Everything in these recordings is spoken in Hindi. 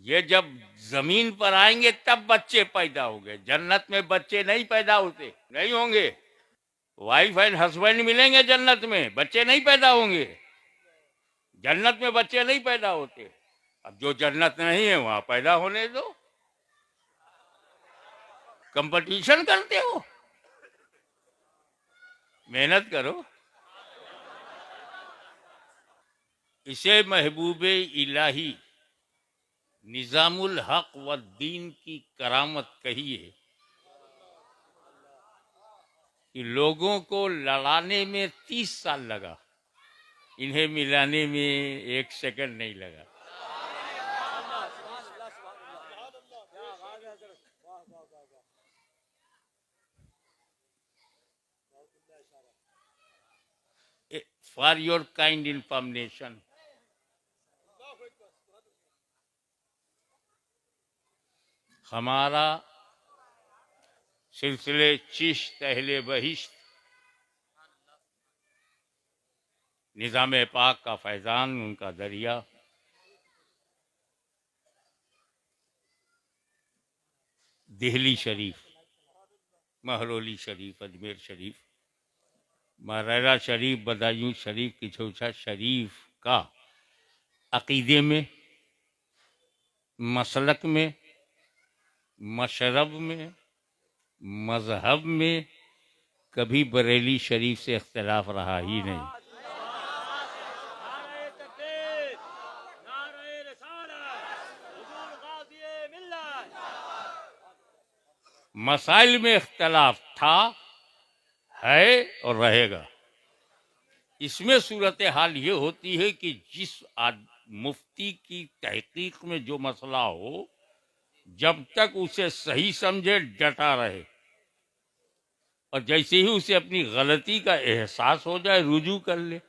ये जब जमीन पर आएंगे तब बच्चे पैदा होंगे। जन्नत में बच्चे नहीं पैदा होते, नहीं होंगे। वाइफ एंड हस्बैंड मिलेंगे जन्नत में, बच्चे नहीं पैदा होंगे। जन्नत में बच्चे नहीं पैदा होते। अब जो जन्नत नहीं है वहां पैदा होने दो। कंपटीशन करते हो, मेहनत करो। इसे महबूबे इलाही निजामुल हक व दीन की करामत कहिए कि लोगों को लड़ाने में 30 साल लगा, इन्हें मिलाने में 1 सेकंड नहीं लगा। फॉर योर काइंड इंफॉर्मेशन, हमारा सिलसिले चिश्त अहले बहिश्त निज़ाम पाक का फैज़ान, उनका दरिया, दिल्ली शरीफ, महरौली शरीफ, अजमेर शरीफ, मरैरा शरीफ, बदायूं शरीफ, किछौछा शरीफ का अकीदे में, मसलक में, मशरब में, मजहब में कभी बरेली शरीफ से इख्तिलाफ रहा ही नहीं। मसाइल में इख्तिलाफ था, है और रहेगा। इसमें सूरत हाल ये होती है कि जिस मुफ्ती की तहकीक में जो मसला हो, जब तक उसे सही समझे डटा रहे, और जैसे ही उसे अपनी गलती का एहसास हो जाए रुजू कर ले।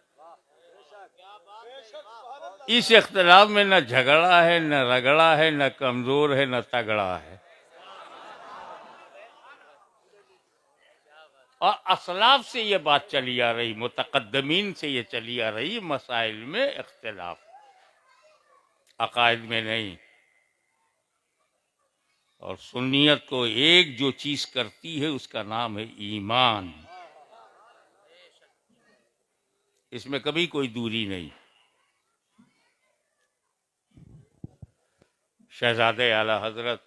इस इख्तिलाफ में न झगड़ा है, न रगड़ा है, न कमजोर है, न तगड़ा है। और असलाफ से ये बात चली आ रही, मुतकद्दमीन से ये चली आ रही, मसाइल में इख्तिलाफ, अकायद में नहीं। और सुन्नियत को एक जो चीज करती है उसका नाम है ईमान। इसमें कभी कोई दूरी नहीं। शहजादे आला हजरत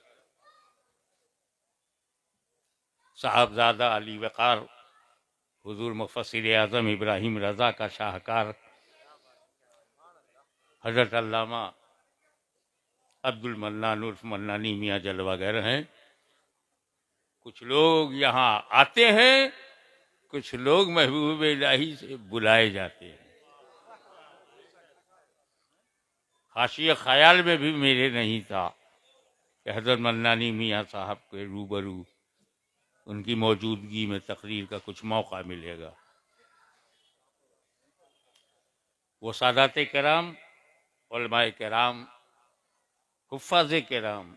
साहबजादा अली वक़ार हुजूर मुफस्सिर आज़म इब्राहिम रज़ा का शाहकार हजरत अल्लामा अब्दुल मन्नान उर्फ मन्नानी मियाँ जलवागर हैं। कुछ लोग यहाँ आते हैं, कुछ लोग महबूब इलाही से बुलाए जाते हैं। हाशिया ख्याल में भी मेरे नहीं था कि हजरत मन्नानी मियाँ साहब के रूबरू उनकी मौजूदगी में तकरीर का कुछ मौका मिलेगा। वो सादात कराम, उलमाए कराम, हुफ़ाज़ कराम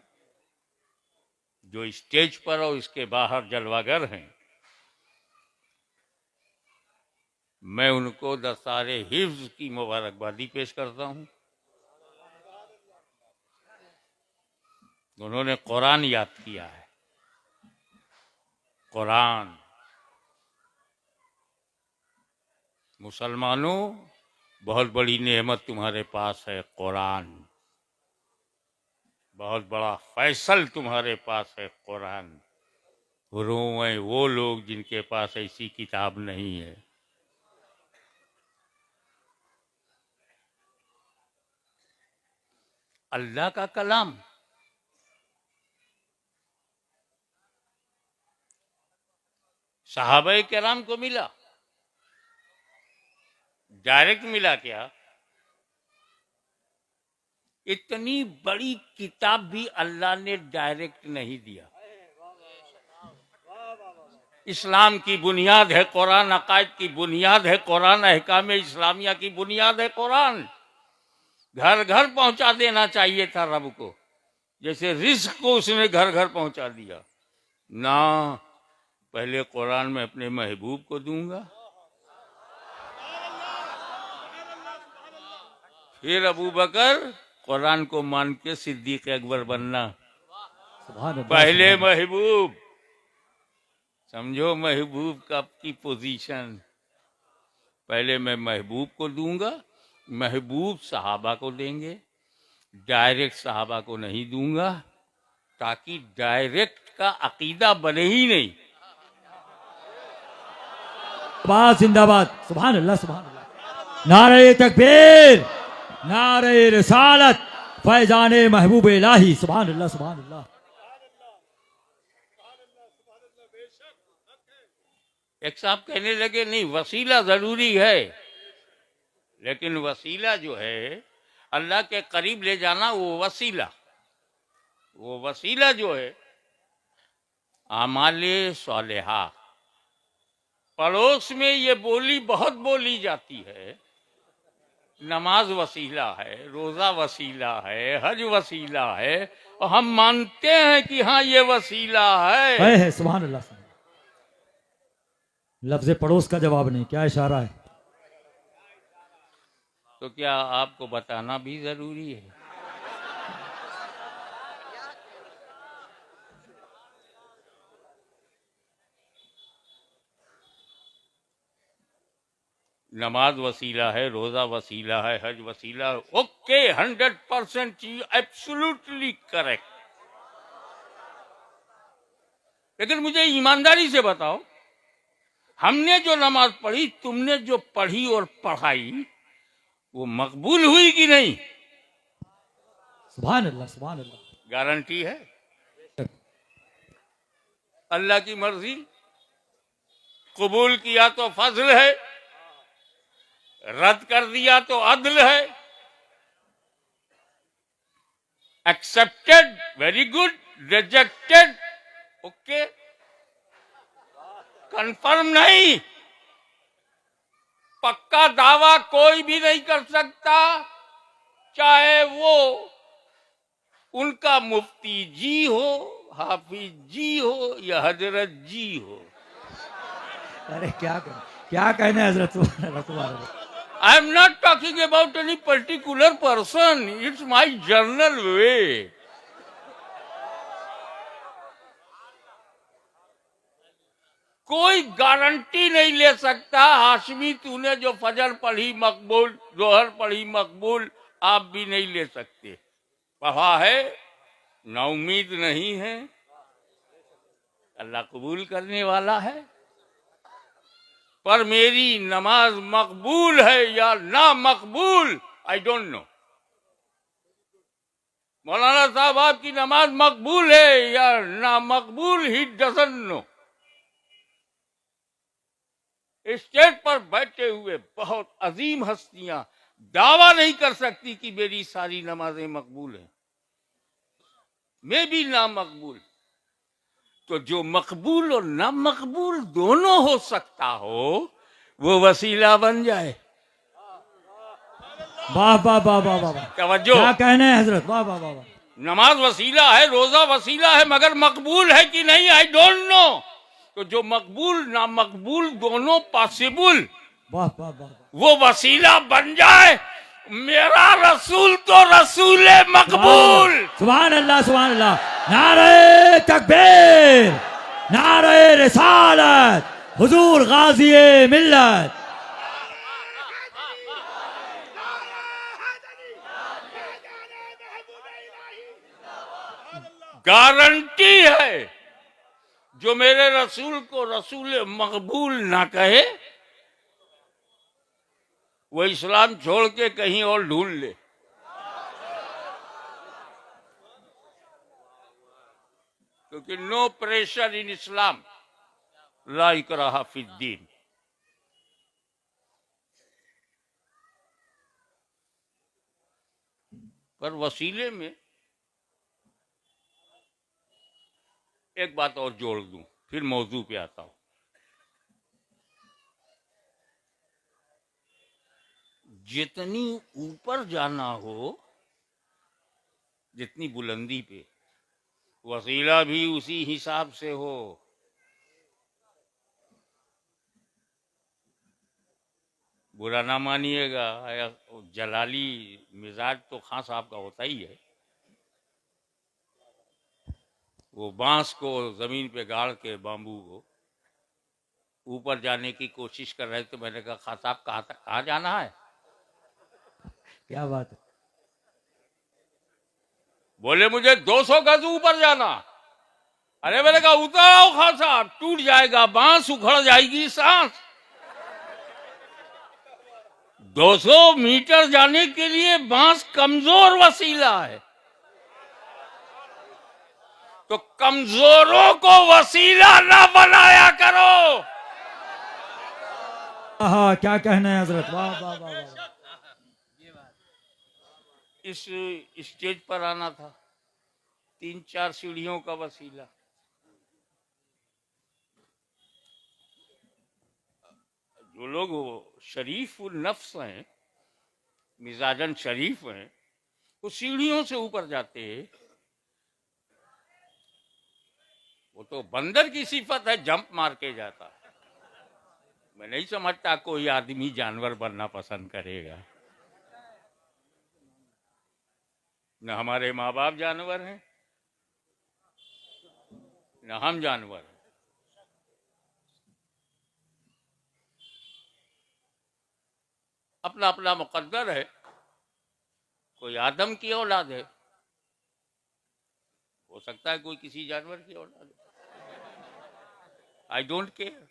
जो स्टेज पर और इसके बाहर जलवागर हैं, मैं उनको दस्तारे हिफ्ज़ की मुबारकबादी पेश करता हूँ। उन्होंने कुरान याद किया है। कुरान, मुसलमानों बहुत बड़ी नेमत तुम्हारे पास है कुरान, बहुत बड़ा फैसल तुम्हारे पास है कुरान। रोएं वो लोग जिनके पास ऐसी किताब नहीं है। अल्लाह का कलाम सहाबाए किराम को मिला, डायरेक्ट मिला क्या? इतनी बड़ी किताब भी अल्लाह ने डायरेक्ट नहीं दिया। इस्लाम की बुनियाद है कुरान, अकायद की बुनियाद है कुरान, अहकाम इस्लामिया की बुनियाद है कुरान। घर घर पहुंचा देना चाहिए था रब को, जैसे रिस्क को उसने घर घर पहुंचा दिया ना। पहले कुरान में अपने महबूब को दूंगा, फिर अबू बकर कुरान को मान के सिद्दीक अकबर बनना। सुभान अल्लाह, पहले सुभान महबूब, समझो महबूब का की पोजीशन। पहले मैं महबूब को दूंगा, महबूब सहाबा को देंगे, डायरेक्ट सहाबा को नहीं दूंगा, ताकि डायरेक्ट का अकीदा बने ही नहीं। अल्लाह जिंदाबाद। सुभान अल्लाह, सुभान अल्लाह। नारे तकबीर, नारे रिसालत, फैजाने महबूब इलाही। सुभान अल्लाह, सुभान अल्लाह। एक साहब कहने लगे नहीं वसीला जरूरी है, लेकिन वसीला जो है अल्लाह के करीब ले जाना, वो वसीला जो है आमाले सालेहा। पड़ोस में ये बोली बहुत बोली जाती है, नमाज वसीला है, रोजा वसीला है, हज वसीला है, और हम मानते हैं कि हाँ ये वसीला है। सुभान अल्लाह, सुभान। लफ्ज पड़ोस का जवाब नहीं, क्या इशारा है। तो क्या आपको बताना भी जरूरी है? नमाज वसीला है, रोजा वसीला है, हज वसीला है। Okay, 100% absolutely correct. लेकिन मुझे ईमानदारी से बताओ, हमने जो नमाज पढ़ी, तुमने जो पढ़ी और पढ़ाई, वो मकबूल हुई कि नहीं? सुभान अल्लाह, सुभान अल्लाह। गारंटी है? अल्लाह की मर्जी, कबूल किया तो फजल है, रद्द कर दिया तो अदल है। Accepted very good, rejected okay, confirm नहीं। पक्का दावा कोई भी नहीं कर सकता, चाहे वो उनका मुफ्ती जी हो, हाफिज जी हो, या हजरत जी हो। अरे क्या कहना है हजरत। सुभान अल्लाह, सुभान अल्लाह। I am not talking about any particular person. It's my general way. कोई गारंटी नहीं ले सकता, हाशमी तूने जो फजर पढ़ी मकबूल, जोहर पढ़ी मकबूल, आप भी नहीं ले सकते। पढ़ा है, ना उम्मीद नहीं है, अल्लाह कबूल करने वाला है। पर मेरी नमाज मकबूल है या ना मकबूल, आई डोंट नो। मौलाना साहब आपकी नमाज मकबूल है या ना मकबूल, ही डजंट नो। स्टेज पर बैठे हुए बहुत अजीम हस्तियां दावा नहीं कर सकती कि मेरी सारी नमाजें मकबूल हैं, मैं भी ना मकबूल। तो जो मकबूल और ना मकबूल दोनों हो सकता हो, वो वसीला बन जाए। वाह वाह वाह वाह वाह वाह। तवज्जो, क्या कहना है हजरत। वाह वाह वाह वाह। नमाज वसीला है, रोजा वसीला है, मगर मकबूल है कि नहीं, आई डोंट नो। तो जो मकबूल ना मकबूल दोनों पॉसिबल, वाह वाह वाह। वो वसीला बन जाए। मेरा रसूल तो रसूल मकबूल। सुभान अल्लाह, सुभान अल्लाह। नारे तकबीर, नारे रिसालत, हुजूर गाजी मिल्लत। गारंटी है, जो मेरे रसूल को रसूल मकबूल ना कहे, वो इस्लाम छोड़ के कहीं और ढूंढ ले। क्योंकि नो प्रेशर इन इस्लाम, ला इकराहा फिद्दीन। पर वसीले में एक बात और जोड़ दूं, फिर मौजू पे आता हूं। जितनी ऊपर जाना हो, जितनी बुलंदी पे, वसीला भी उसी हिसाब से हो। बुरा ना मानिएगा, जलाली मिजाज तो खां साहब का होता ही है। वो बांस को जमीन पे गाड़ के बाम्बू को ऊपर जाने की कोशिश कर रहे थे। मैंने कहा खां साहब कहाँ जाना है? क्या बात है। बोले मुझे 200 गज ऊपर जाना। अरे मैंने कहा उतर आओ खां साहब, टूट जाएगा बांस, उखड़ जाएगी सांस। 200 मीटर जाने के लिए बांस कमजोर वसीला है, तो कमजोरों को वसीला ना बनाया करो। हाँ, क्या कहना है हजरत, वाह वाह वाह वाह। इस स्टेज पर आना था, 3-4 सीढ़ियों का वसीला। जो लोग शरीफ उल नफ्स हैं, मिजाजन शरीफ हैं, वो सीढ़ियों से ऊपर जाते हैं। वो तो बंदर की सिफत है, जंप मार के जाता है। मैं नहीं समझता कोई आदमी जानवर बनना पसंद करेगा। न हमारे माँ बाप जानवर हैं, न हम जानवर हैं। अपना अपना मुकद्दर है। कोई आदम की औलाद है, हो सकता है कोई किसी जानवर की औलाद है। आई डोंट केयर,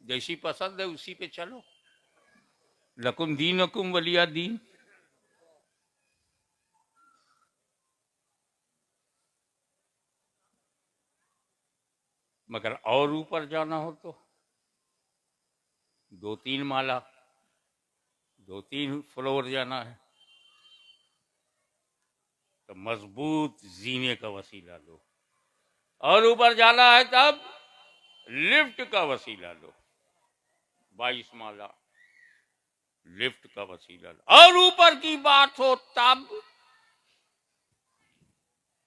जैसी पसंद है उसी पे चलो। लकुम दीनकुम वलिया दीन। मगर और ऊपर जाना हो तो 2-3 माला, 2-3 फ्लोर जाना है, तो मजबूत जीने का वसीला लो। और ऊपर जाना है तब लिफ्ट का वसीला लो, 22 माला लिफ्ट का वसीला लो। और ऊपर की बात हो तब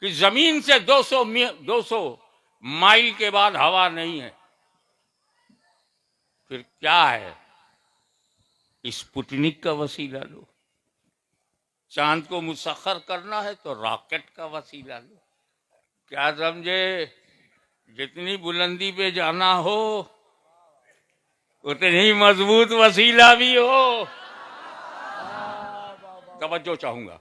कि जमीन से 200 माइल के बाद हवा नहीं है, फिर क्या है? स्पुतनिक का वसीला लो। चांद को मुसख्खर करना है तो रॉकेट का वसीला लो। क्या समझे? जितनी बुलंदी पे जाना हो उतनी मजबूत वसीला भी हो। तवज्जो चाहूंगा,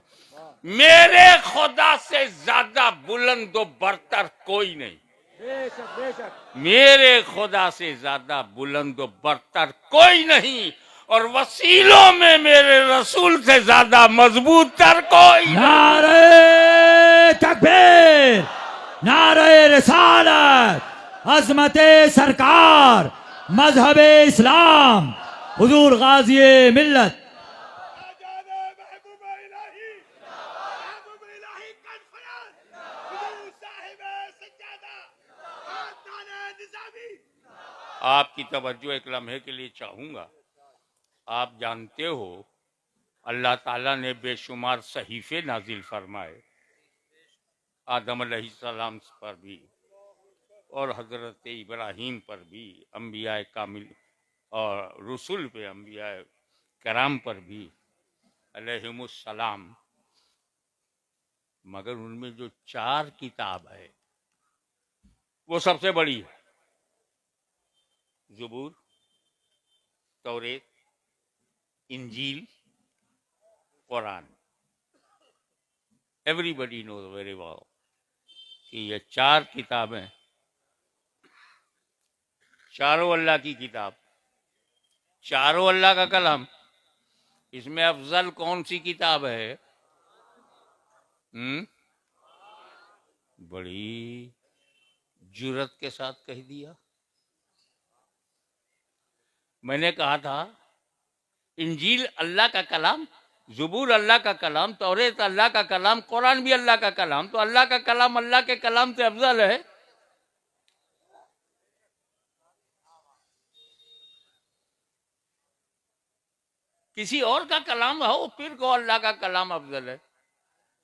मेरे खुदा से ज्यादा बुलंद व बरतर कोई नहीं। बेशक बेशक। मेरे खुदा से ज्यादा बुलंद व बरतर कोई नहीं, और वसीलों में मेरे रसूल से ज्यादा मजबूत तर कोई नहीं। नारे तकबीर, नारे रिसालत, अजमते सरकार, मजहबे इस्लाम, हुजूर गाजी मिल्लत। आपकी तवज्जो एक लम्हे के लिए चाहूंगा। आप जानते हो अल्लाह ताला ने बेशुमार सहीफे नाजिल फरमाए, आदम अलैहिस्सलाम पर भी और हजरत इब्राहीम पर भी, अंबिया कामिल और रसूल पे, अंबिया कराम पर भी अलैहिमुस्सलाम। मगर उनमें जो 4 किताब है वो सबसे बड़ी है। ज़बूर, तौरेत, इंजील, कुरान। एवरीबडी नोज वेरी वेल कि ये 4 किताबें, चारों अल्लाह की किताब, चारों अल्लाह का कलाम। इसमें अफजल कौन सी किताब है? बड़ी जुर्रत के साथ कह दिया। मैंने कहा था इंजील अल्लाह का कलाम, ज़बूर अल्लाह का कलाम, तौरेत अल्लाह का कलाम, कुरान भी अल्लाह का कलाम। तो अल्लाह का कलाम अल्लाह के कलाम से अफजल है। किसी और का कलाम हो फिर को अल्लाह का कलाम अफजल है।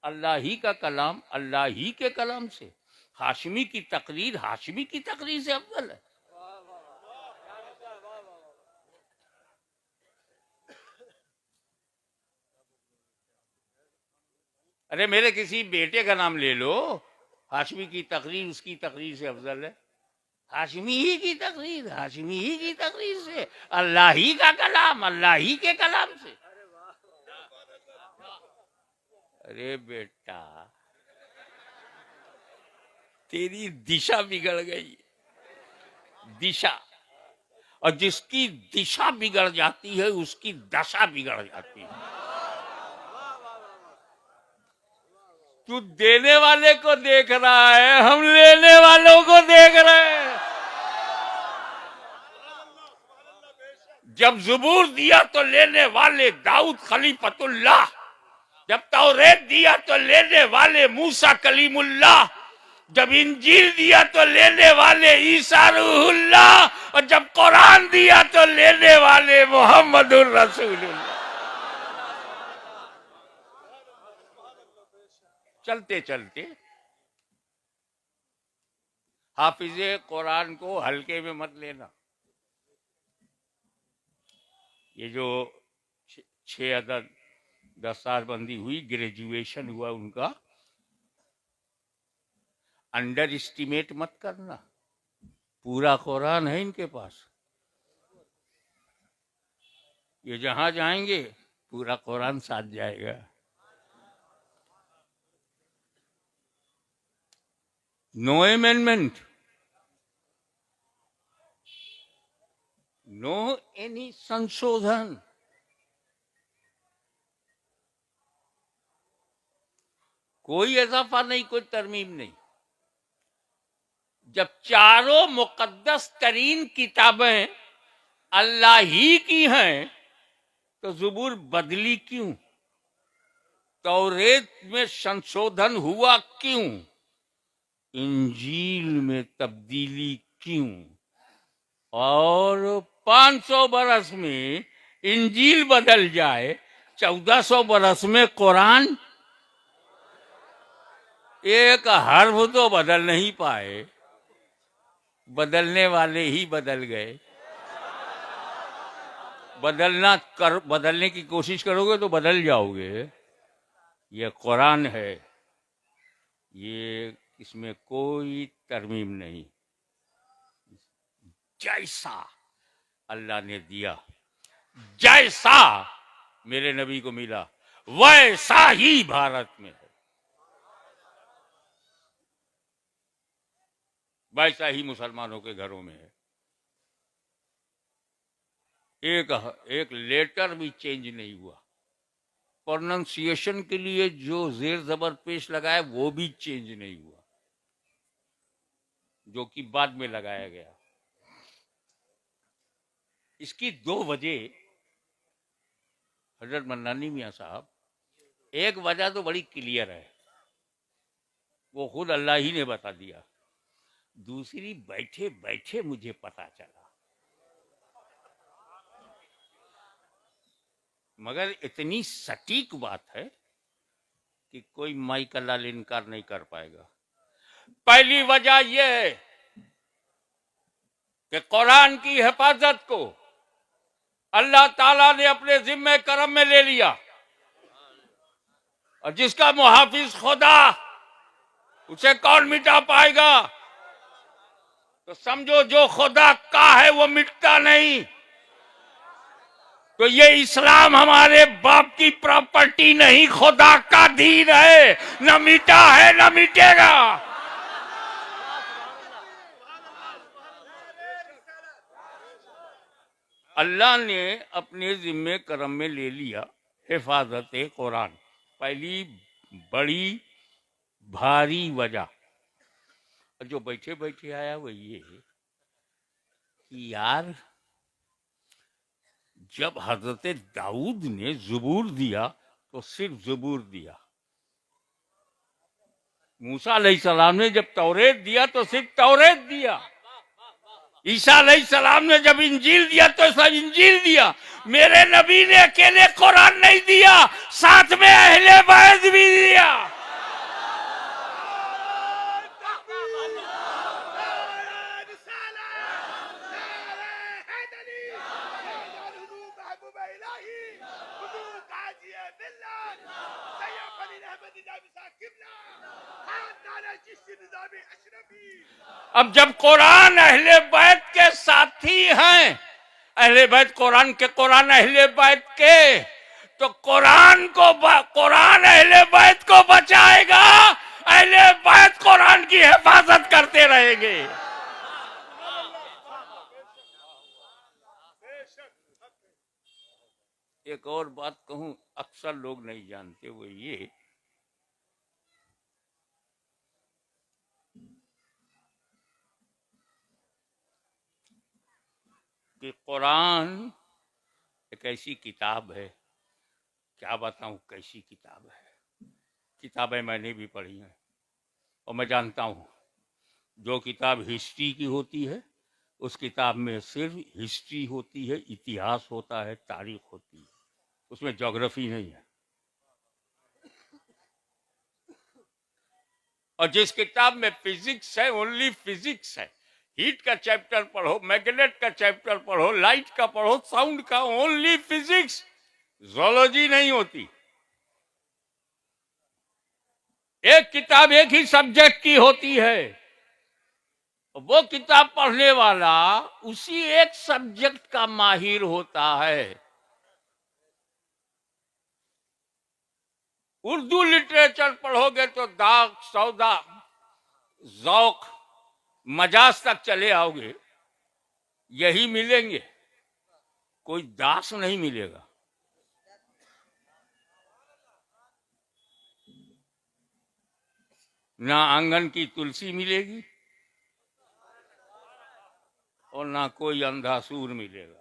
अल्लाह ही का कलाम अल्लाह ही के कलाम से, हाशमी की तकरीर हाशमी की तकरीर से अफजल है। अरे मेरे किसी बेटे का नाम ले लो, हाशमी की तकरीर उसकी तकरीर से अफजल है। हाशमी ही की तकरीर, हाशमी ही की तकरीर से, अल्लाह ही का कलाम, अल्लाह ही के कलाम से। अरे बेटा, तेरी दिशा बिगड़ गई, दिशा। और जिसकी दिशा बिगड़ जाती है उसकी दशा बिगड़ जाती है। तू देने वाले को देख रहा है, हम लेने वालों को देख रहे हैं। जब ज़बूर दिया तो लेने वाले दाऊद खलीफतुल्लाह, जब तौरेत दिया तो लेने वाले मूसा कलीमुल्लाह, जब इंजील दिया तो लेने वाले ईसा रूहुल्लाह, और जब कुरान दिया तो लेने वाले मोहम्मदुर रसूलुल्लाह। चलते चलते हाफिजे कुरान को हल्के में मत लेना। ये जो 6 अदद दस्तारबंदी हुई, ग्रेजुएशन हुआ उनका, अंडर एस्टिमेट मत करना। पूरा कुरान है इनके पास, ये जहां जाएंगे पूरा कुरान साथ जाएगा। नो अमेंडमेंट, नो एनी संशोधन। कोई इजाफा नहीं, कोई तरमीम नहीं। जब चारों मुकद्दस तरीन किताबें अल्लाह ही की हैं तो ज़बूर बदली क्यों? तौरेत में संशोधन हुआ क्यों? इंजील में तब्दीली क्यों? और 500 बरस में इंजील बदल जाए, 1400 बरस में कुरान एक हर्फ तो बदल नहीं पाए, बदलने वाले ही बदल गए। बदलने की कोशिश करोगे तो बदल जाओगे। ये कुरान है, ये इसमें कोई तरमीम नहीं। जैसा अल्लाह ने दिया, जैसा मेरे नबी को मिला, वैसा ही भारत में है, वैसा ही मुसलमानों के घरों में है। एक लेटर भी चेंज नहीं हुआ। प्रोनाउंसिएशन के लिए जो जेर जबर पेश लगाया वो भी चेंज नहीं हुआ, जो कि बाद में लगाया गया। इसकी 2 वजह हजरत मन्नानी मियां साहब, एक वजह तो बड़ी क्लियर है, वो खुद अल्लाह ही ने बता दिया। दूसरी, बैठे बैठे मुझे पता चला, मगर इतनी सटीक बात है कि कोई माई का लाल इनकार नहीं कर पाएगा। पहली वजह यह है कि कुरान की हिफाजत को अल्लाह ताला ने अपने जिम्मे करम में ले लिया, और जिसका मुहाफिज खुदा, उसे कौन मिटा पाएगा? तो समझो जो खुदा का है वो मिटता नहीं। तो ये इस्लाम हमारे बाप की प्रॉपर्टी नहीं, खुदा का दीन है, न मिटा है न मिटेगा। अल्लाह ने अपने जिम्मे करम में ले लिया हिफाजत कुरान। पहली बड़ी भारी वजह जो बैठे बैठे आया वो ये कि यार, जब हजरत दाऊद ने ज़बूर दिया तो सिर्फ ज़बूर दिया, मूसा अलैहिस्सलाम ने जब तौरेत दिया तो सिर्फ तौरेत दिया, ईसा अलैहिस्सलाम ने जब इंजील दिया तो सब इंजील दिया। मेरे नबी ने अकेले कुरान नहीं दिया, साथ में अहले बैत भी दिया। अब जब कुरान अहले बैत के साथी हैं, अहले बैत कुरान के, कुरान अहले बैत के, तो कुरान अहले बैत को बचाएगा, अहले बैत कुरान की हिफाजत करते रहेंगे। एक और बात कहूं, अक्सर लोग नहीं जानते, वो ये कि कुरान एक ऐसी किताब है, क्या बताऊं कैसी किताब है। किताबें मैंने भी पढ़ी हैं और मैं जानता हूं, जो किताब हिस्ट्री की होती है उस किताब में सिर्फ हिस्ट्री होती है, इतिहास होता है, तारीख होती है, उसमें ज्योग्राफी नहीं है। और जिस किताब में फिजिक्स है, ओनली फिजिक्स है, हीट का चैप्टर पढ़ो, मैग्नेट का चैप्टर पढ़ो, लाइट का पढ़ो, साउंड का, ओनली फिजिक्स, जोलॉजी नहीं होती। एक किताब एक ही सब्जेक्ट की होती है, वो किताब पढ़ने वाला उसी एक सब्जेक्ट का माहिर होता है। उर्दू लिटरेचर पढ़ोगे तो दाग, सौदा, जौक, मजाज तक चले आओगे, यही मिलेंगे, कोई दास नहीं मिलेगा। ना आंगन की तुलसी मिलेगी और ना कोई अंधा सूर मिलेगा।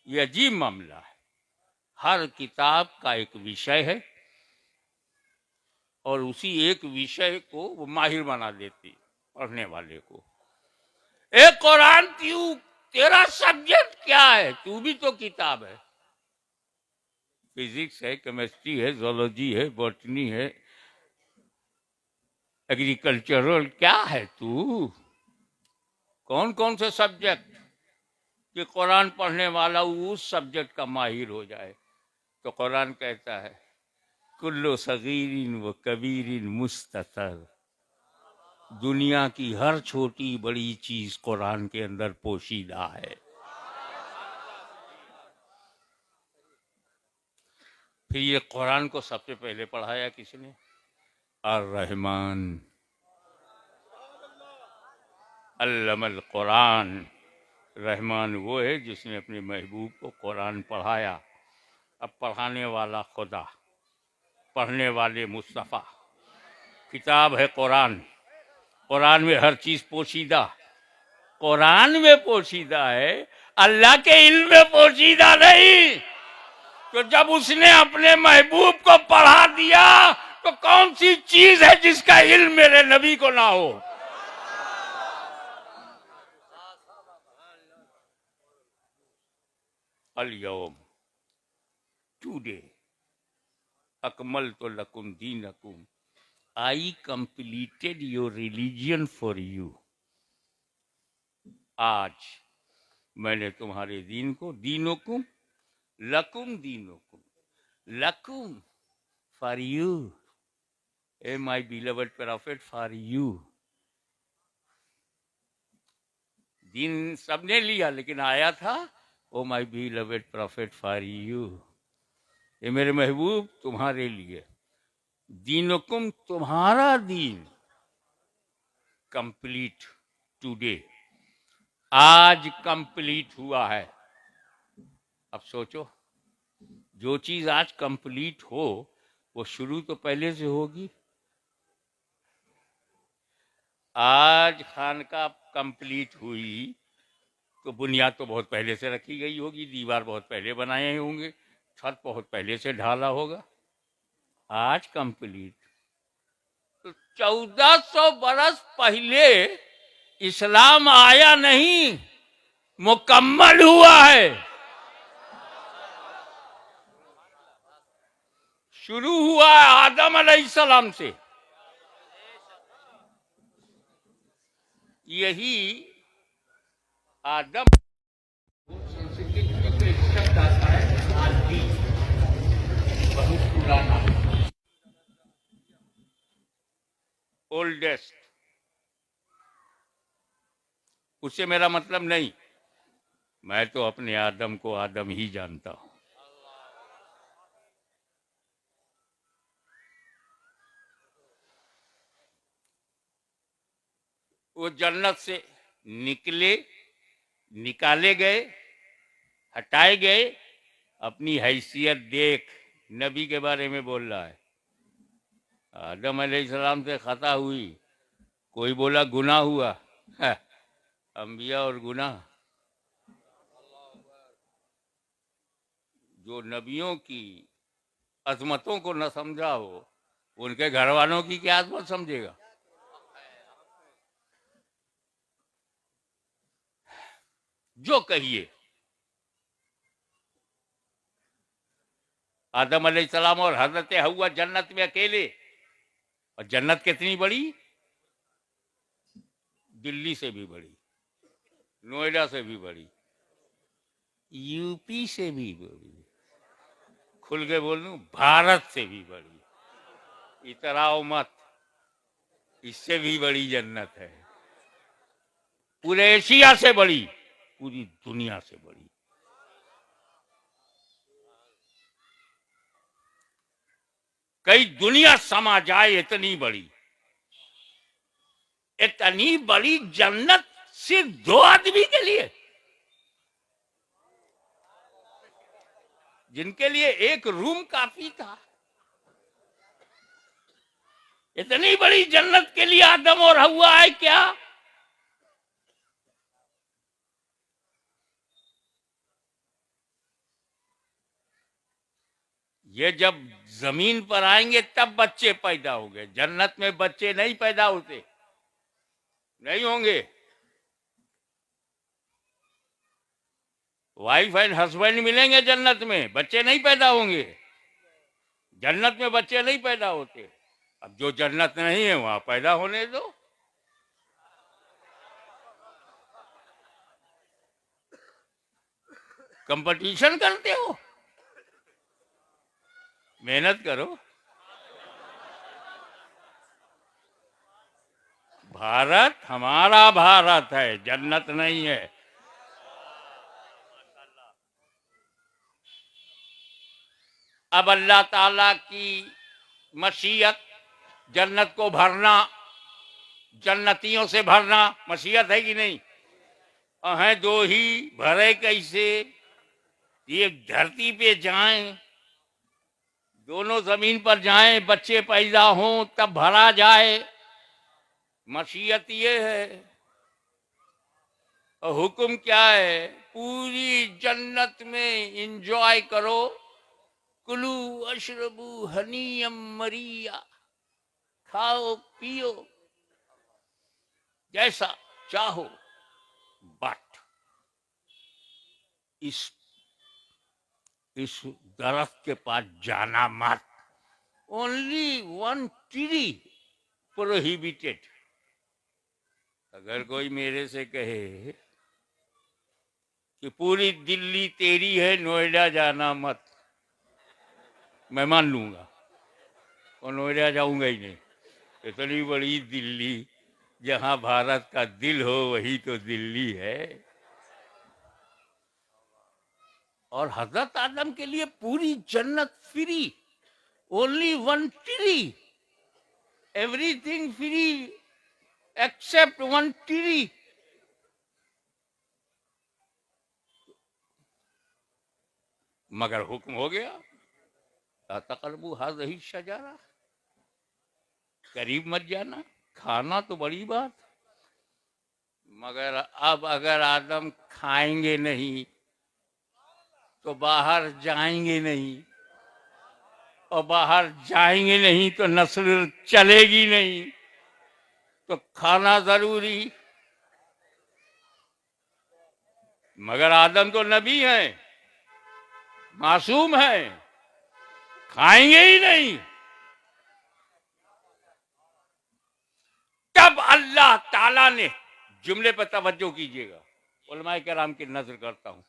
ये अजीब मामला है। हर किताब का एक विषय है और उसी एक विषय को वो माहिर बना देती पढ़ने वाले को। ए कुरान, तू, तेरा सब्जेक्ट क्या है? तू भी तो किताब है। फिजिक्स है, केमिस्ट्री है, जोलॉजी है, बॉटनी है, एग्रीकल्चरल, क्या है तू? कौन कौन से सब्जेक्ट कि कुरान पढ़ने वाला उस सब्जेक्ट का माहिर हो जाए। तो कुरान कहता है कुल्लो सगीरिन व कबीरिन मुस्ततर, दुनिया की हर छोटी बड़ी चीज कुरान के अंदर पोशीदा है। फिर ये कुरान को सबसे पहले पढ़ाया किसने? अर्रहमान अल्लमल कुरान। रहमान वो है जिसने अपने महबूब को कुरान पढ़ाया। अब पढ़ाने वाला खुदा, पढ़ने वाले मुस्तफ़ा। किताब है कुरान, कुरान में हर चीज पोशीदा, कुरान में पोशीदा है, अल्लाह के इल्म में पोशीदा नहीं। तो जब उसने अपने महबूब को पढ़ा दिया तो कौन सी चीज है जिसका इल्म मेरे नबी को ना हो? अल-यौम, टुडे, अकमलतु लकुम दीनकुम, I completed your religion for you. आज मैंने तुम्हारे दीन को, दीनकुम, लकुम दीनकुम, लकुम फॉर यू, ए my beloved prophet for you. दीन सबने लिया लेकिन आया था O my beloved prophet for you, ये मेरे महबूब तुम्हारे लिए। दीनकुम, तुम्हारा दीन कंप्लीट टुडे, आज कंप्लीट हुआ है। अब सोचो, जो चीज आज कंप्लीट हो वो शुरू तो पहले से होगी। आज खानका कंप्लीट हुई तो बुनियाद तो बहुत पहले से रखी गई होगी, दीवार बहुत पहले बनाए होंगे, छत बहुत पहले से ढाला होगा। आज कंप्लीट। तो 1400 बरस पहले इस्लाम आया नहीं, मुकम्मल हुआ है। शुरू हुआ है आदम अलैहिस्सलाम से। यही आदम, संस्कृत में एक शब्द आता है आदि, बहुत पुराना। ओल्डेस्ट, उससे मेरा मतलब नहीं, मैं तो अपने आदम को आदम ही जानता हूं। वो जन्नत से निकले, निकाले गए, हटाए गए, अपनी हैसियत देख, नबी के बारे में बोल रहा है। आदम अलैहिस्सलाम से खता हुई, कोई बोला गुनाह हुआ, है, अंबिया और गुनाह। जो नबियों की अजमतों को न समझा हो, उनके घर वालों की क्या अजमत समझेगा। जो कहिए, आदम अलैहिस्सलाम और हजरत हव्वा जन्नत में अकेले, और जन्नत कितनी बड़ी, दिल्ली से भी बड़ी, नोएडा से भी बड़ी, यूपी से भी बड़ी, खुल के बोल दूं भारत से भी बड़ी। इतराओ मत, इससे भी बड़ी जन्नत है, पूरे एशिया से बड़ी, पूरी दुनिया से बड़ी। कई दुनिया समा जाए इतनी बड़ी, इतनी बड़ी जन्नत सिर्फ 2 आदमी के लिए, जिनके लिए एक रूम काफी था। इतनी बड़ी जन्नत के लिए आदम और हव्वा आए क्या? ये जब जमीन पर आएंगे तब बच्चे पैदा होंगे, जन्नत में बच्चे नहीं पैदा होते, नहीं होंगे। वाइफ एंड हस्बैंड मिलेंगे जन्नत में, बच्चे नहीं पैदा होंगे। जन्नत में बच्चे नहीं पैदा होते। अब जो जन्नत नहीं है वहां पैदा होने दो। कंपटीशन करते हो, मेहनत करो। भारत हमारा भारत है, जन्नत नहीं है। अब अल्लाह ताला की मशीयत, जन्नत को भरना, जन्नतियों से भरना, मशीयत है कि नहीं? है दो ही, भरे कैसे? ये धरती पे जाएं, दोनों जमीन पर जाएं, बच्चे पैदा हों तब भरा जाए, मशीयत ये है। और हुक्म क्या है? पूरी जन्नत में इंजॉय करो, कुलू अशरबू हनीयम मरिया, खाओ पियो जैसा चाहो, बट इस दरख्त के पास जाना मत। Only 1 tree prohibited. अगर कोई मेरे से कहे कि पूरी दिल्ली तेरी है, नोएडा जाना मत, मैं मान लूंगा, और नोएडा जाऊंगा ही नहीं। इतनी बड़ी दिल्ली, जहां भारत का दिल हो वही तो दिल्ली है। और हजरत आदम के लिए पूरी जन्नत free, only 1 tree, everything free except 1 tree. मगर हुक्म हो गया, ला तक़रबू हाज़िही शजरा, करीब मत जाना। खाना तो बड़ी बात, मगर अब अगर आदम खाएंगे नहीं तो बाहर जाएंगे नहीं, और बाहर जाएंगे नहीं तो नस्ल चलेगी नहीं, तो खाना जरूरी। मगर आदम तो नबी हैं, मासूम हैं, खाएंगे ही नहीं। तब अल्लाह ताला ने, जुमले पर तवज्जो कीजिएगा, उलमाए किराम की नजर करता हूं,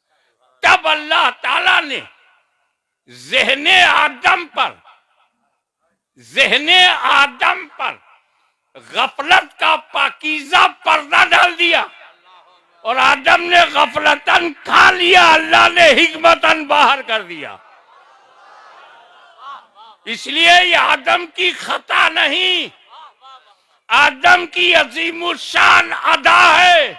तब अल्लाह ताला ने ज़हने आदम पर गफलत का पाकीज़ा पर्दा डाल दिया और आदम ने गफलतन खा लिया, अल्लाह ने हिकमतन बाहर कर दिया। इसलिए ये आदम की खता नहीं, आदम की अजीमुशान अदा है।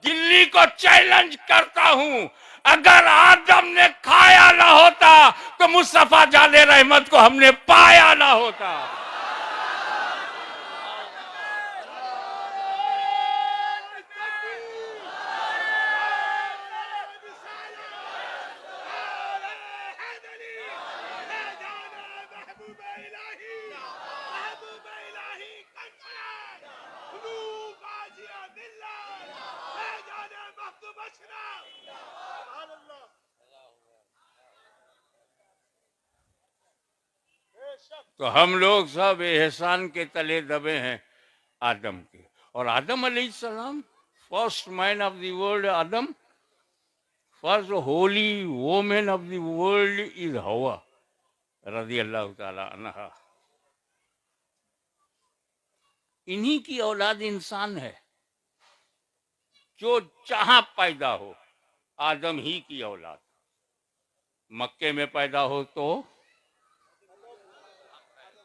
दिल्ली को चैलेंज करता हूं, अगर आदम ने खाया ना होता तो मुस्तफा जाने रहमत को हमने पाया ना होता। तो हम लोग सब एहसान के तले दबे हैं आदम के। और आदम अलैहिस्सलाम, first man of the world Adam, first Holi women of the world is हवा रज़ी अल्लाह ताला अन्हा। इन्हीं की औलाद इंसान है, जो जहां पैदा हो आदम ही की औलाद। मक्के में पैदा हो तो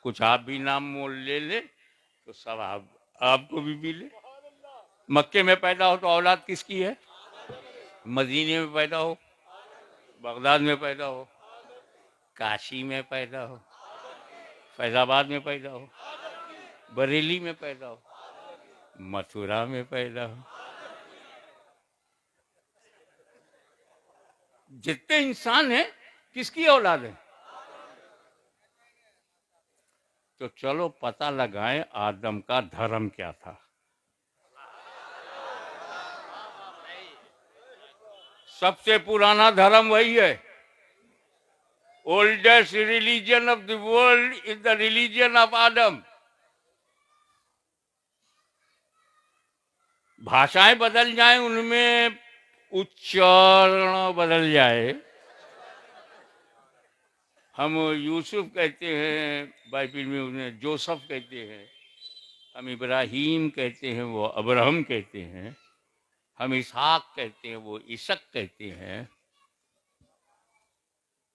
कुछ आप भी नाम मोल ले तो सब आपको भी मिले। मक्के में पैदा हो तो औलाद किसकी है? मदीने में पैदा हो, बगदाद में पैदा हो, काशी में पैदा हो, फैजाबाद में पैदा हो, बरेली में पैदा हो, मथुरा में पैदा हो। जितने इंसान हैं किसकी औलाद है? तो चलो पता लगाएं आदम का धर्म क्या था। सबसे पुराना धर्म वही है। Oldest religion of the world is the religion of Adam. भाषाएं बदल जाएं, उनमें उच्चारण बदल जाए। हम यूसुफ कहते हैं, बाइबिल में उन्हें जोसफ कहते हैं। हम इब्राहिम कहते हैं, वो अब्राहम कहते हैं। हम इसहाक कहते हैं, वो इसक कहते हैं।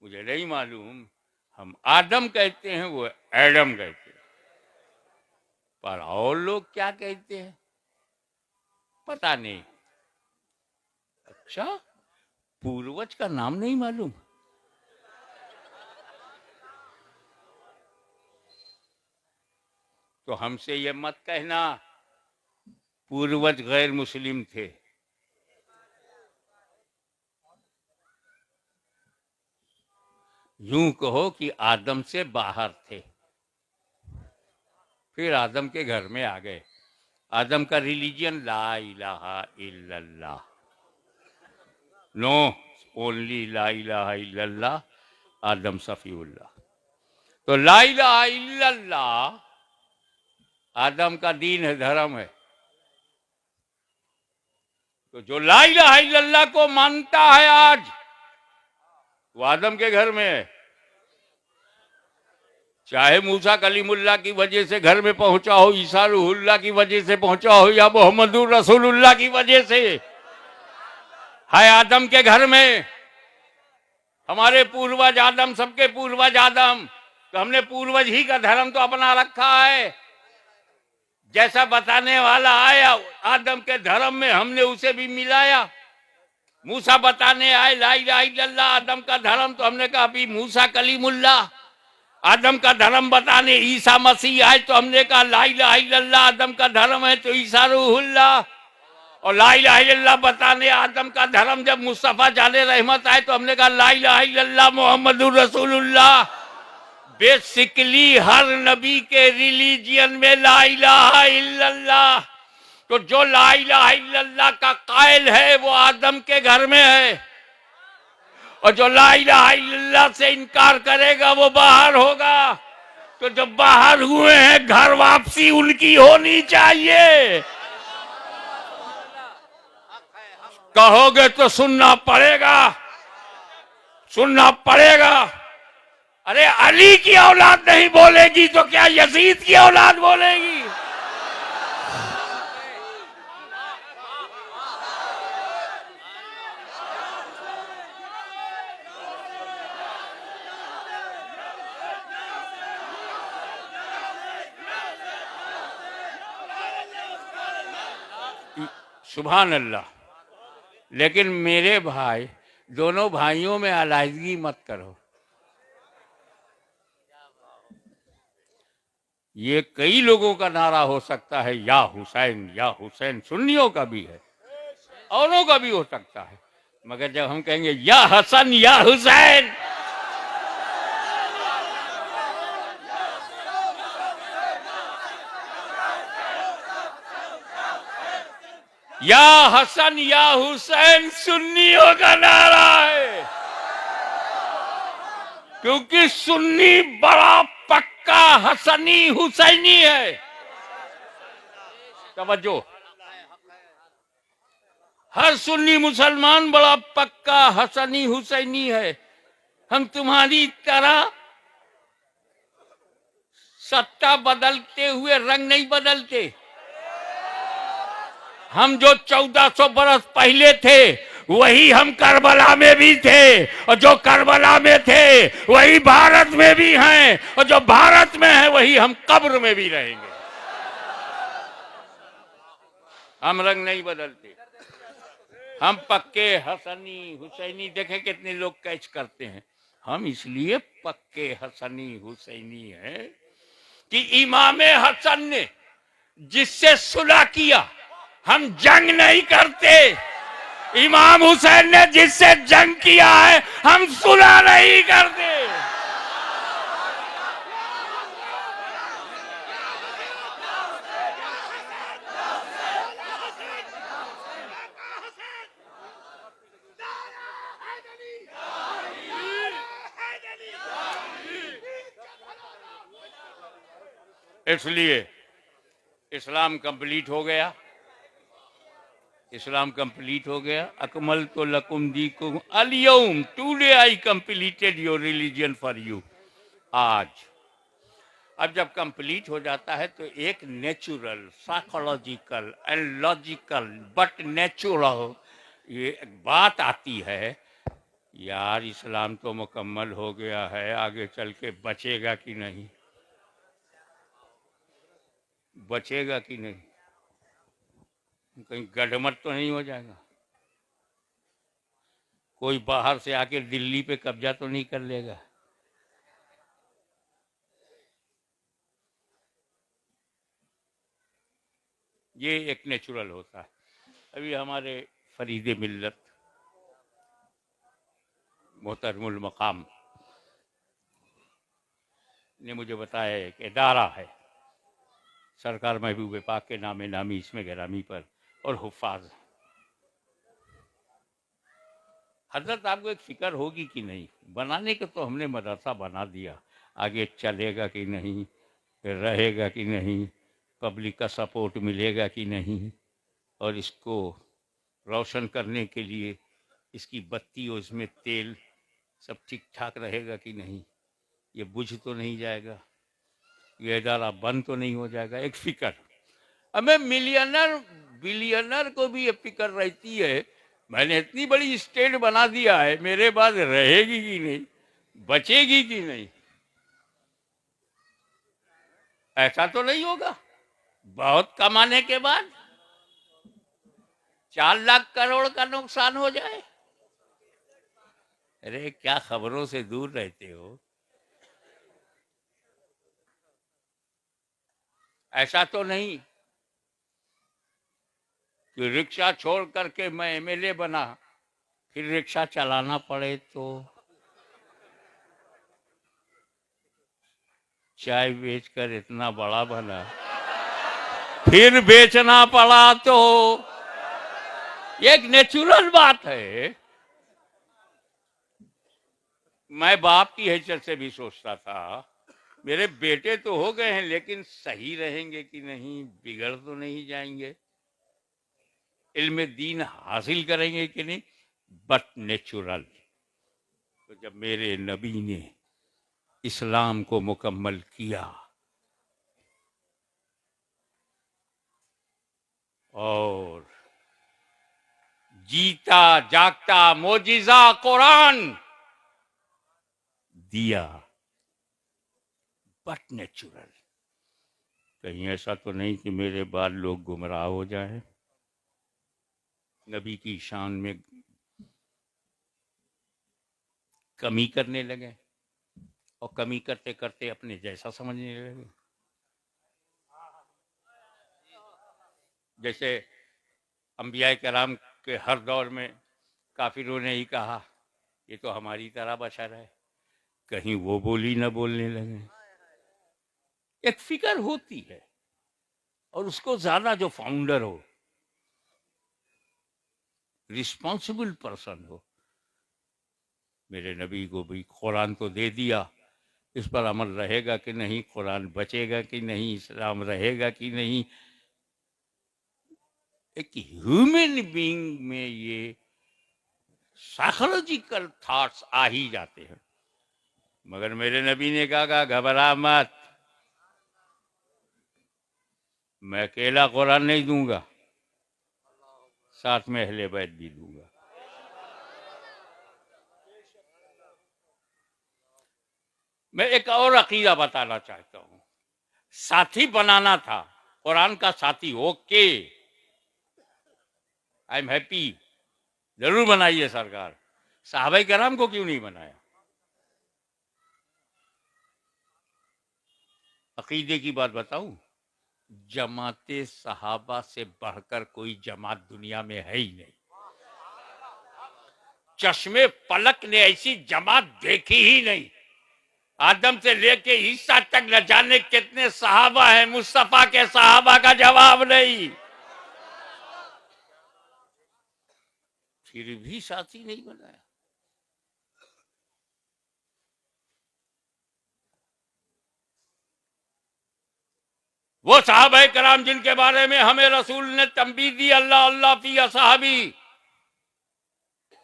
मुझे नहीं मालूम। हम आदम कहते हैं, वो एडम कहते हैं। पर और लोग क्या कहते हैं पता नहीं। अच्छा, पूर्वज का नाम नहीं मालूम? तो हमसे ये मत कहना पूर्वज गैर मुस्लिम थे। यूं कहो कि आदम से बाहर थे, फिर आदम के घर में आ गए। आदम का रिलीजियन ला इलाहा इल्लल्लाह, नो ओनली ला इलाहा इल्लल्लाह, आदम सफीउल्लाह। तो ला इलाहा इल्लल्लाह आदम का दीन है, धर्म है। तो जो ला इलाहा इल्लल्लाह को मानता है आज, वो आदम के घर में है। चाहे मूसा कलीमुल्लाह की वजह से घर में पहुंचा हो, ईसा रूहुल्लाह की वजह से पहुंचा हो, या मोहम्मदुर रसूलुल्लाह की वजह से, है आदम के घर में। हमारे पूर्वज आदम, सबके पूर्वज आदम। तो हमने पूर्वज ही का धर्म तो अपना रखा है। जैसा बताने वाला आया आदम के धर्म में, हमने उसे भी मिलाया। मूसा बताने आए ला इलाहा इल्लल्लाह आदम का धर्म, तो हमने कहा अभी मूसा कलीमुल्लाह। आदम का धर्म बताने ईसा मसीह आए, तो हमने कहा ला इलाहा इल्लल्लाह आदम का धर्म है, तो ईसा रूहुल्लाह। और ला इलाहा इल्लल्लाह बताने आदम का धर्म जब मुस्तफा जाने रहमत आए, तो हमने कहा ला इलाहा इल्लल्लाह मोहम्मदुर रसूलुल्लाह। बेसिकली हर नबी के रिलीजियन में ला इलाहा इल्लल्लाह। तो जो ला इलाहा इल्लल्लाह का कायल है वो आदम के घर में है, और जो ला इलाहा इल्लल्लाह से इनकार करेगा वो बाहर होगा। तो जो बाहर हुए हैं, घर वापसी उनकी होनी चाहिए। कहोगे तो सुनना पड़ेगा, सुनना पड़ेगा। अरे अली की औलाद नहीं बोलेगी तो क्या यजीद की औलाद बोलेगी? सुभान अल्लाह। लेकिन मेरे भाई, दोनों भाइयों में अलहदगी मत करो। ये कई लोगों का नारा हो सकता है, या हुसैन या हुसैन, सुन्नियों का भी है, औरों का भी हो सकता है, मगर जब हम कहेंगे या हसन या हुसैन, या हसन या हुसैन सुन्नियों का नारा है, क्योंकि सुन्नी बड़ा पक्का हसनी हुसैनी है। तवज्जो, हर सुन्नी मुसलमान बड़ा पक्का हसनी हुसैनी है। हम तुम्हारी तरह सत्ता बदलते हुए रंग नहीं बदलते। हम जो 1400 बरस पहले थे वही हम करबला में भी थे, और जो करबला में थे वही भारत में भी हैं, और जो भारत में है वही हम कब्र में भी रहेंगे। हम रंग नहीं बदलते, हम पक्के हसनी हुसैनी। देखें कितने लोग कैच करते हैं। हम इसलिए पक्के हसनी हुसैनी हैं कि इमाम हसन ने जिससे सुलह किया, हम जंग नहीं करते। इमाम हुसैन ने जिससे जंग किया है, हम सुलह नहीं करते। इसलिए इस्लाम कंप्लीट हो गया, इस्लाम कंप्लीट हो गया। अकमल तो लकुम दीकुम अल-यौम, today I completed your religion for you. आज अब जब कंप्लीट हो जाता है तो एक natural, psychological and logical but natural ये एक बात आती है, यार इस्लाम तो मुकम्मल हो गया है, आगे चल के बचेगा कि नहीं, बचेगा कि नहीं, कहीं गड़मट तो नहीं हो जाएगा, कोई बाहर से आके दिल्ली पे कब्जा तो नहीं कर लेगा। ये एक नेचुरल होता है। अभी हमारे फरीद मिल्लत मोहतरमुल मकाम ने मुझे बताया एक इदारा है सरकार महबूब पाक के नामे नामी इसमें गिरामी पर, और हुफ़ाज़। हजरत आपको एक फिक्र होगी कि नहीं, बनाने के तो हमने मदरसा बना दिया, आगे चलेगा कि नहीं, रहेगा कि नहीं, पब्लिक का सपोर्ट मिलेगा कि नहीं, और इसको रोशन करने के लिए इसकी बत्ती और इसमें तेल सब ठीक ठाक रहेगा कि नहीं, ये बुझ तो नहीं जाएगा, ये इदारा बंद तो नहीं हो जाएगा। एक फिक्र हमें मिलियनर बिलियनर को भी ये फिक्र रहती है, मैंने इतनी बड़ी स्टेट बना दिया है, मेरे बाद रहेगी कि नहीं, बचेगी कि नहीं। ऐसा तो नहीं होगा बहुत कमाने के बाद 4 लाख करोड़ का नुकसान हो जाए। अरे क्या खबरों से दूर रहते हो। ऐसा तो नहीं कि रिक्शा छोड़ करके मैं एमएलए बना, फिर रिक्शा चलाना पड़े, तो चाय बेचकर इतना बड़ा बना, फिर बेचना पड़ा, तो एक नेचुरल बात है। मैं बाप की हैसियत से भी सोचता था मेरे बेटे तो हो गए हैं, लेकिन सही रहेंगे कि नहीं, बिगड़ तो नहीं जाएंगे, इल्म दीन हासिल करेंगे कि नहीं, बट नेचुरल। तो जब मेरे नबी ने इस्लाम को मुकम्मल किया और जीता जागता मोजिजा कुरान दिया, बट नेचुरल। कहीं ऐसा तो नहीं कि मेरे बाद लोग गुमराह हो जाए। नबी की शान में कमी करने लगे और कमी करते करते अपने जैसा समझने लगे। जैसे अंबिया कराम के हर दौर में काफिरों ने ही कहा ये तो हमारी तरह बशर है, कहीं वो बोली न बोलने लगे। एक फिक्र होती है, और उसको ज्यादा जो फाउंडर हो, रिस्पॉन्सिबल पर्सन हो। मेरे नबी को भी कुरान तो दे दिया, इस पर अमल रहेगा कि नहीं, कुरान बचेगा कि नहीं, इस्लाम रहेगा कि नहीं। एक ह्यूमन बीइंग में ये साइकोलॉजिकल थॉट्स आ ही जाते हैं। मगर मेरे नबी ने कहा घबरा मत, मैं अकेला कुरान नहीं दूंगा, साथ में अहले बैत भी दूंगा। मैं एक और अकीदा बताना चाहता हूं। साथी बनाना था, कुरान का साथी, ओके, आई एम हैप्पी, जरूर बनाइए सरकार। साहबा कराम को क्यों नहीं बनाया? अकीदे की बात बताऊं, जमाते सहाबा से बढ़कर कोई जमात दुनिया में है ही नहीं। चश्मे पलक ने ऐसी जमात देखी ही नहीं। आदम से लेके ईसा तक न जाने कितने सहाबा हैं, मुस्तफा के सहाबा का जवाब नहीं। फिर भी साथी नहीं बनाया। वो सहाबा कराम जिनके बारे में हमें रसूल ने तंबीह दी, अल्लाह अल्लाह फी असहाबी,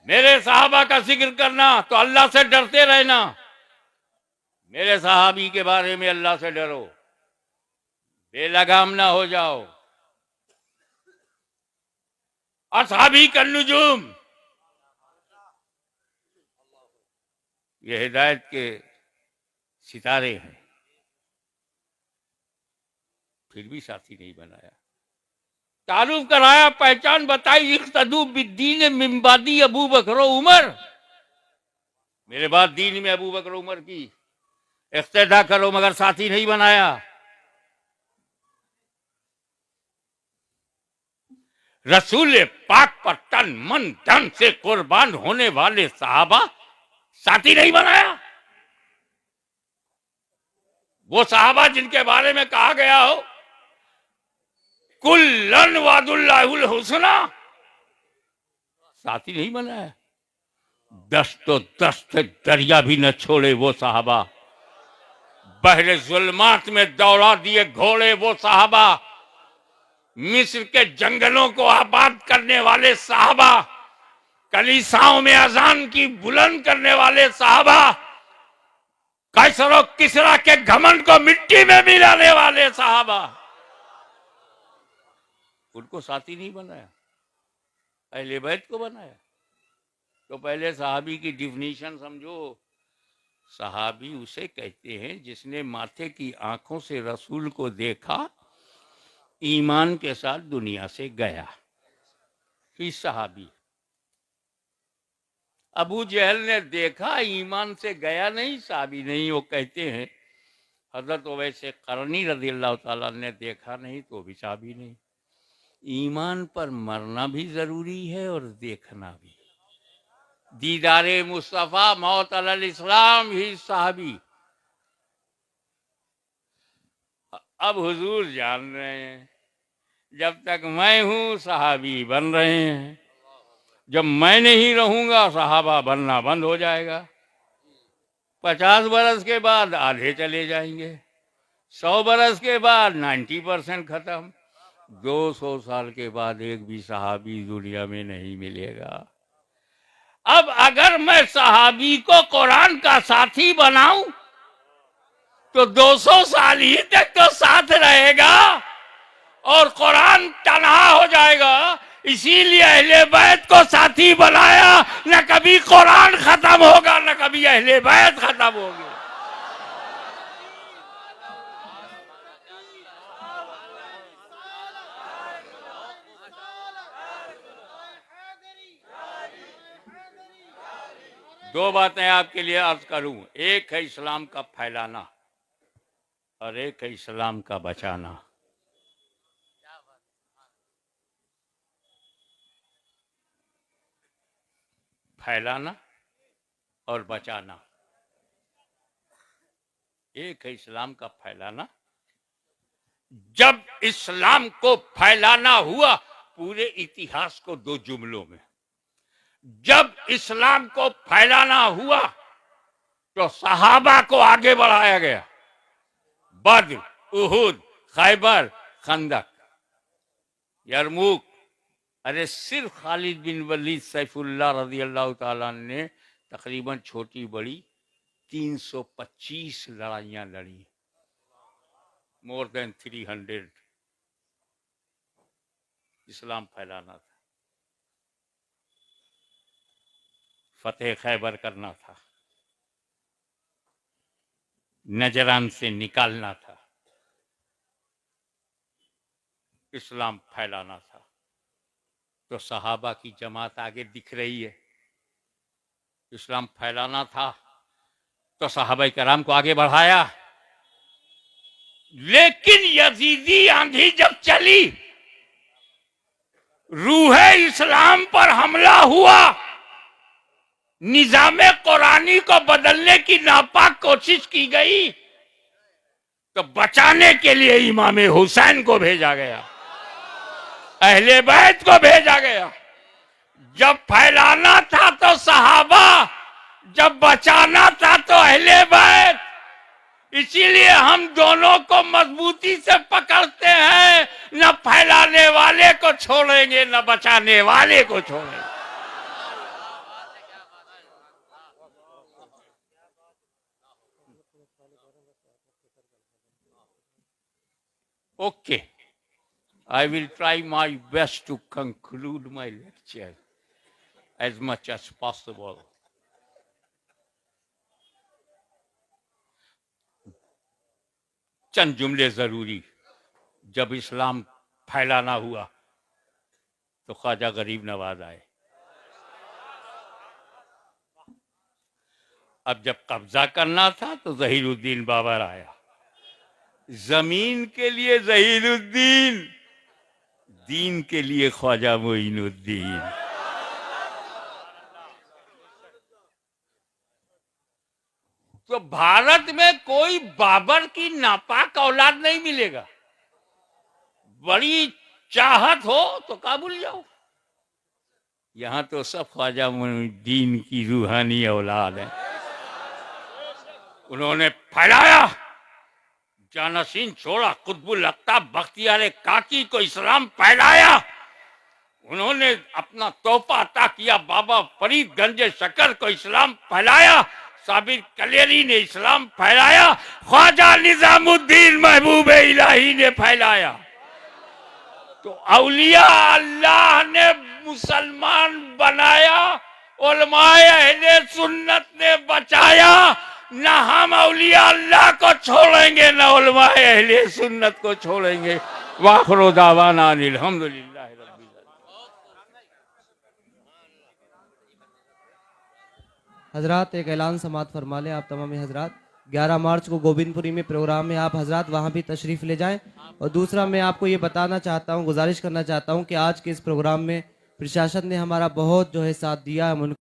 मेरे सहाबा का जिक्र करना तो अल्लाह से डरते रहना। मेरे सहाबी के बारे में अल्लाह से डरो, बेलगाम ना हो जाओ। असहाबी का नुजूम, ये हिदायत के सितारे हैं। फिर भी साथी नहीं बनाया। तारुफ कराया, पहचान बताई, इख्तदू बिद्दीन मिन बादी अबू बकर उमर, मेरे बाद दीन में अबू बकर उमर की इख्तिदा करो, मगर साथी नहीं बनाया। रसूल पाक पर तन मन धन से कुर्बान होने वाले सहाबा साथी नहीं बनाया। वो सहाबा जिनके बारे में कहा गया हो कुल्लन वादुल्लाहुल हुस्ना, साथी नहीं बनाया। दस्त दरिया भी न छोड़े वो सहाबा, बहरे जुल्मात में दौड़ा दिए घोड़े वो सहाबा, मिस्र के जंगलों को आबाद करने वाले सहाबा, कलीसाओं में अजान की बुलंद करने वाले सहाबा, कैसर और किसरा के घमंड को मिट्टी में मिलाने वाले सहाबा, उनको साथी नहीं बनाया, अहले बैत को बनाया। तो पहले सहाबी की डिफिनीशन समझो। सहाबी उसे कहते हैं जिसने माथे की आंखों से रसूल को देखा, ईमान के साथ दुनिया से गया, ही सहाबी। अबू जहल ने देखा, ईमान से गया नहीं, सहाबी नहीं। वो कहते हैं हजरत वैसे करनी रज़ी अल्लाह ताला ने देखा नहीं तो भी सहाबी नहीं। ईमान पर मरना भी जरूरी है और देखना भी। दीदारे मुस्तफा मौत अलल इस्लाम ही सहाबी। अब हुजूर जान रहे हैं, जब तक मैं हूं सहाबी बन रहे हैं, जब मैं नहीं रहूंगा सहाबा बनना बंद हो जाएगा। 50 बरस के बाद आधे चले जाएंगे, 100 बरस के बाद 90% खत्म, 200 साल के बाद एक भी सहाबी दुनिया में नहीं मिलेगा। अब अगर मैं सहाबी को कुरान का साथी बनाऊं तो 200 साल ही तक तो साथ रहेगा और कुरान तन्हा हो जाएगा। इसीलिए अहले बैत को साथी बनाया, न कभी कुरान खत्म होगा न कभी अहले बैत खत्म होगी। दो बातें आपके लिए अर्ज करूं। एक है इस्लाम का फैलाना और एक है इस्लाम का बचाना। फैलाना और बचाना। एक है इस्लाम का फैलाना। जब इस्लाम को फैलाना हुआ पूरे इतिहास को दो जुमलों में, जब इस्लाम को फैलाना हुआ तो सहाबा को आगे बढ़ाया गया। बद्र, उहुद, खैबर, खंदक, यरमुक। अरे सिर्फ खालिद बिन वलीद सैफुल्लाह रजी अल्लाह ताला ने तकरीबन छोटी बड़ी 325 लड़ाइयां लड़ी। More than 300। इस्लाम फैलाना था, फतेह खैबर करना था, नजरान से निकालना था, इस्लाम फैलाना था। तो सहाबा की जमात आगे दिख रही है। इस्लाम फैलाना था तो सहाबा कराम को आगे बढ़ाया। लेकिन यजीदी आंधी जब चली, रूहे इस्लाम पर हमला हुआ, निजामे कुरानी को बदलने की नापाक कोशिश की गई, तो बचाने के लिए इमाम हुसैन को भेजा गया, अहले बैत को भेजा गया। जब फैलाना था तो सहाबा, जब बचाना था तो अहले बैत। इसीलिए हम दोनों को मजबूती से पकड़ते हैं, न फैलाने वाले को छोड़ेंगे न बचाने वाले को छोड़ेंगे। Okay, I will try my best to conclude my lecture as much as possible. चंद जुमले जरूरी। जब इस्लाम फैलाना हुआ तो ख्वाजा गरीब नवाज आए। अब जब कब्जा करना था तो जहीरुद्दीन बाबर आया। जमीन के लिए जहीरुद्दीन, दीन के लिए ख्वाजा मोइनुद्दीन। तो भारत में कोई बाबर की नापाक औलाद नहीं मिलेगा। बड़ी चाहत हो तो काबुल जाओ। यहां तो सब ख्वाजा मोइनुद्दीन की रूहानी औलाद है। उन्होंने फैलाया, जानशीन छोड़ा, कुतुबुल अख्ताब बख्तियार काकी को इस्लाम फैलाया। उन्होंने अपना तोहफा अता किया, बाबा फरीद गंजे शकर को इस्लाम फैलाया। साबिर कलेरी ने इस्लाम फैलाया। ख्वाजा निजामुद्दीन महबूब इलाही ने फैलाया। तो औलिया अल्लाह ने मुसलमान बनाया, उलमाए अहले सुन्नत ने बचाया। न हम औलिया अल्लाह को छोड़ेंगे न उलमाए अहले सुन्नत को छोड़ेंगे। वाखिरु दावाना अल्हम्दुलिल्लाह रब्बिल आलमीन। हजरात एक ऐलान समात फरमा लें आप तमाम हजरात। 11 मार्च को गोविंदपुरी में प्रोग्राम है, आप हजरात वहाँ भी तशरीफ़ ले जाएं। और दूसरा मैं आपको ये बताना चाहता हूँ, गुजारिश करना चाहता हूँ कि आज के इस प्रोग्राम में प्रशासन ने हमारा बहुत जो है साथ दिया है।